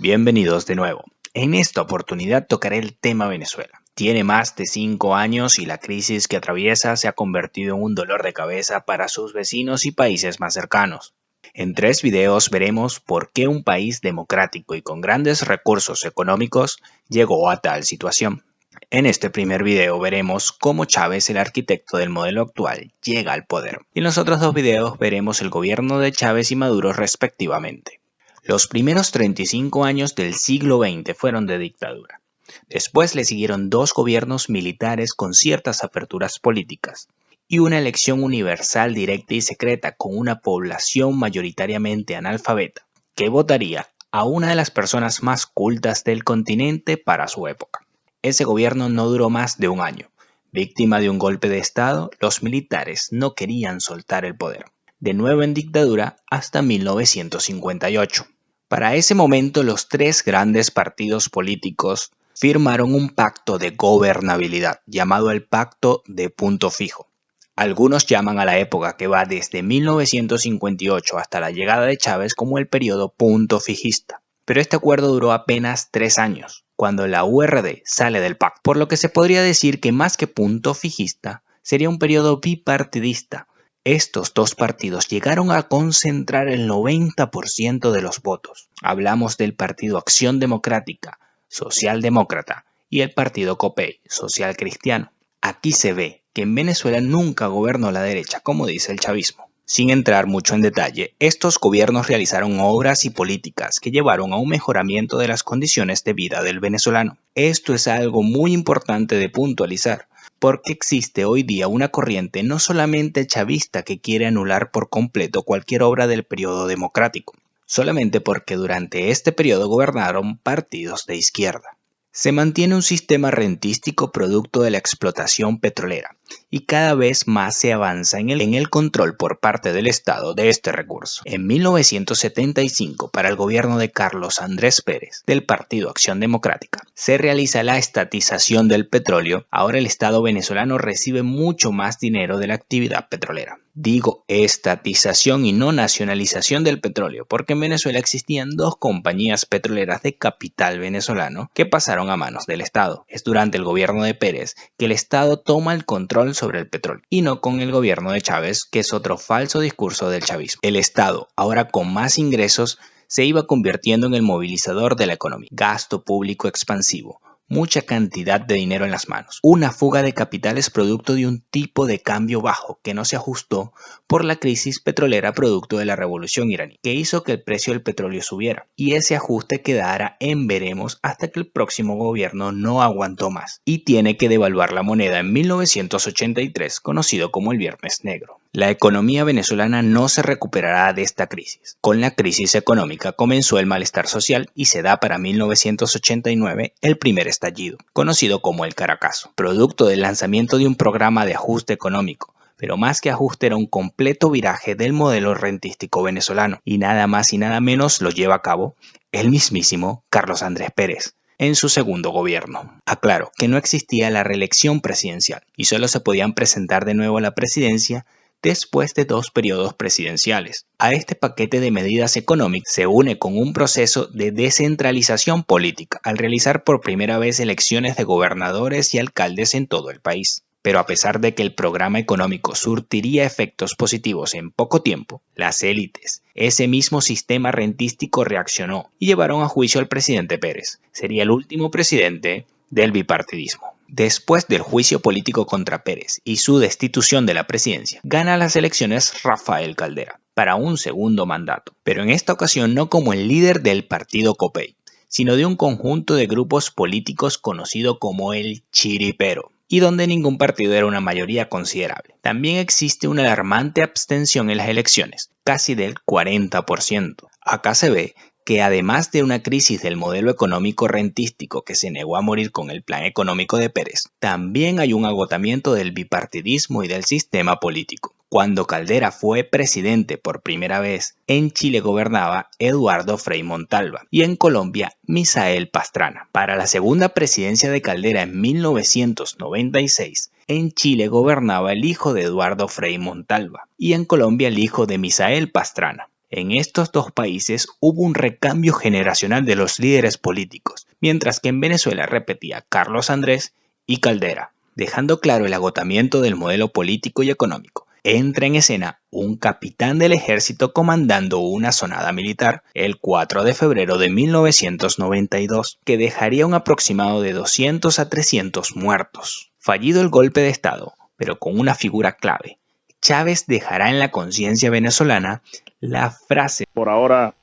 Bienvenidos de nuevo. En esta oportunidad tocaré el tema Venezuela. Tiene más de 5 años y la crisis que atraviesa se ha convertido en un dolor de cabeza para sus vecinos y países más cercanos. En 3 videos veremos por qué un país democrático y con grandes recursos económicos llegó a tal situación. En este primer video veremos cómo Chávez, el arquitecto del modelo actual, llega al poder. Y en los otros 2 videos veremos el gobierno de Chávez y Maduro respectivamente. Los primeros 35 años del siglo XX fueron de dictadura. Después le siguieron 2 gobiernos militares con ciertas aperturas políticas y una elección universal directa y secreta con una población mayoritariamente analfabeta que votaría a una de las personas más cultas del continente para su época. Ese gobierno no duró más de un año. Víctima de un golpe de Estado, los militares no querían soltar el poder. De nuevo en dictadura hasta 1958. Para ese momento, los 3 grandes partidos políticos firmaron un pacto de gobernabilidad llamado el Pacto de Punto Fijo. Algunos llaman a la época que va desde 1958 hasta la llegada de Chávez como el periodo punto fijista. Pero este acuerdo duró apenas 3 años, cuando la URD sale del pacto, por lo que se podría decir que más que punto fijista, sería un periodo bipartidista. Estos 2 partidos llegaron a concentrar el 90% de los votos. Hablamos del Partido Acción Democrática, Socialdemócrata, y el Partido COPEI, Social Cristiano. Aquí se ve que en Venezuela nunca gobernó la derecha, como dice el chavismo. Sin entrar mucho en detalle, estos gobiernos realizaron obras y políticas que llevaron a un mejoramiento de las condiciones de vida del venezolano. Esto es algo muy importante de puntualizar, porque existe hoy día una corriente no solamente chavista que quiere anular por completo cualquier obra del periodo democrático, solamente porque durante este periodo gobernaron partidos de izquierda. Se mantiene un sistema rentístico producto de la explotación petrolera y cada vez más se avanza en el control por parte del Estado de este recurso. En 1975, para el gobierno de Carlos Andrés Pérez, del Partido Acción Democrática, se realiza la estatización del petróleo. Ahora el Estado venezolano recibe mucho más dinero de la actividad petrolera. Digo estatización y no nacionalización del petróleo, porque en Venezuela existían 2 compañías petroleras de capital venezolano que pasaron a manos del Estado. Es durante el gobierno de Pérez que el Estado toma el control sobre el petróleo, y no con el gobierno de Chávez, que es otro falso discurso del chavismo. El Estado, ahora con más ingresos, se iba convirtiendo en el movilizador de la economía. Gasto público expansivo. Mucha cantidad de dinero en las manos. Una fuga de capitales producto de un tipo de cambio bajo que no se ajustó por la crisis petrolera producto de la revolución iraní, que hizo que el precio del petróleo subiera. Y ese ajuste quedara en veremos hasta que el próximo gobierno no aguantó más y tiene que devaluar la moneda en 1983, conocido como el Viernes Negro. La economía venezolana no se recuperará de esta crisis. Con la crisis económica comenzó el malestar social y se da para 1989 el primer estallido, conocido como el Caracazo, producto del lanzamiento de un programa de ajuste económico, pero más que ajuste era un completo viraje del modelo rentístico venezolano, y nada más y nada menos lo lleva a cabo el mismísimo Carlos Andrés Pérez en su segundo gobierno. Aclaro que no existía la reelección presidencial y solo se podían presentar de nuevo a la presidencia después de 2 periodos presidenciales. A este paquete de medidas económicas se une con un proceso de descentralización política, al realizar por primera vez elecciones de gobernadores y alcaldes en todo el país. Pero a pesar de que el programa económico surtiría efectos positivos en poco tiempo, las élites, ese mismo sistema rentístico reaccionó y llevaron a juicio al presidente Pérez. Sería el último presidente del bipartidismo. Después del juicio político contra Pérez y su destitución de la presidencia, gana las elecciones Rafael Caldera para un segundo mandato, pero en esta ocasión no como el líder del partido COPEI, sino de un conjunto de grupos políticos conocido como el Chiripero, y donde ningún partido era una mayoría considerable. También existe una alarmante abstención en las elecciones, casi del 40%. Acá se ve que además de una crisis del modelo económico rentístico que se negó a morir con el plan económico de Pérez, también hay un agotamiento del bipartidismo y del sistema político. Cuando Caldera fue presidente por primera vez, en Chile gobernaba Eduardo Frei Montalva y en Colombia Misael Pastrana. Para la segunda presidencia de Caldera en 1996, en Chile gobernaba el hijo de Eduardo Frei Montalva y en Colombia el hijo de Misael Pastrana. En estos dos países hubo un recambio generacional de los líderes políticos, mientras que en Venezuela repetía Carlos Andrés y Caldera, dejando claro el agotamiento del modelo político y económico. Entra en escena un capitán del ejército comandando una sonada militar el 4 de febrero de 1992, que dejaría un aproximado de 200 a 300 muertos. Fallido el golpe de Estado, pero con una figura clave, Chávez dejará en la conciencia venezolana la frase: por ahora,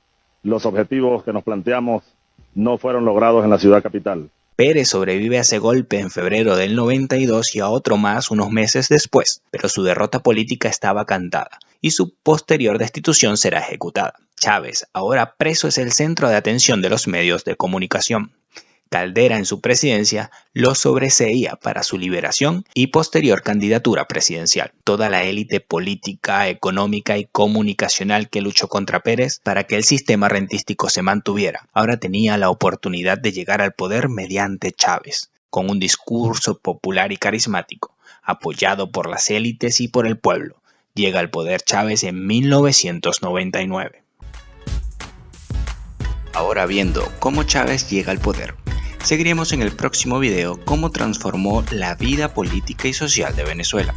los objetivos que nos planteamos no fueron logrados en la ciudad capital. Pérez sobrevive a ese golpe en febrero del 92 y a otro más unos meses después, pero su derrota política estaba cantada y su posterior destitución será ejecutada. Chávez, ahora preso, es el centro de atención de los medios de comunicación. Caldera en su presidencia lo sobreseía para su liberación y posterior candidatura presidencial. Toda la élite política, económica y comunicacional que luchó contra Pérez para que el sistema rentístico se mantuviera, ahora tenía la oportunidad de llegar al poder mediante Chávez, con un discurso popular y carismático, apoyado por las élites y por el pueblo. Llega al poder Chávez en 1999. Ahora, viendo cómo Chávez llega al poder, seguiremos en el próximo video cómo transformó la vida política y social de Venezuela.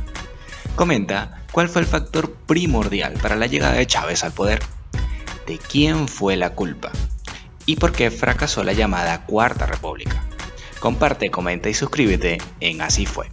Comenta cuál fue el factor primordial para la llegada de Chávez al poder, de quién fue la culpa y por qué fracasó la llamada Cuarta República. Comparte, comenta y suscríbete en Así Fue.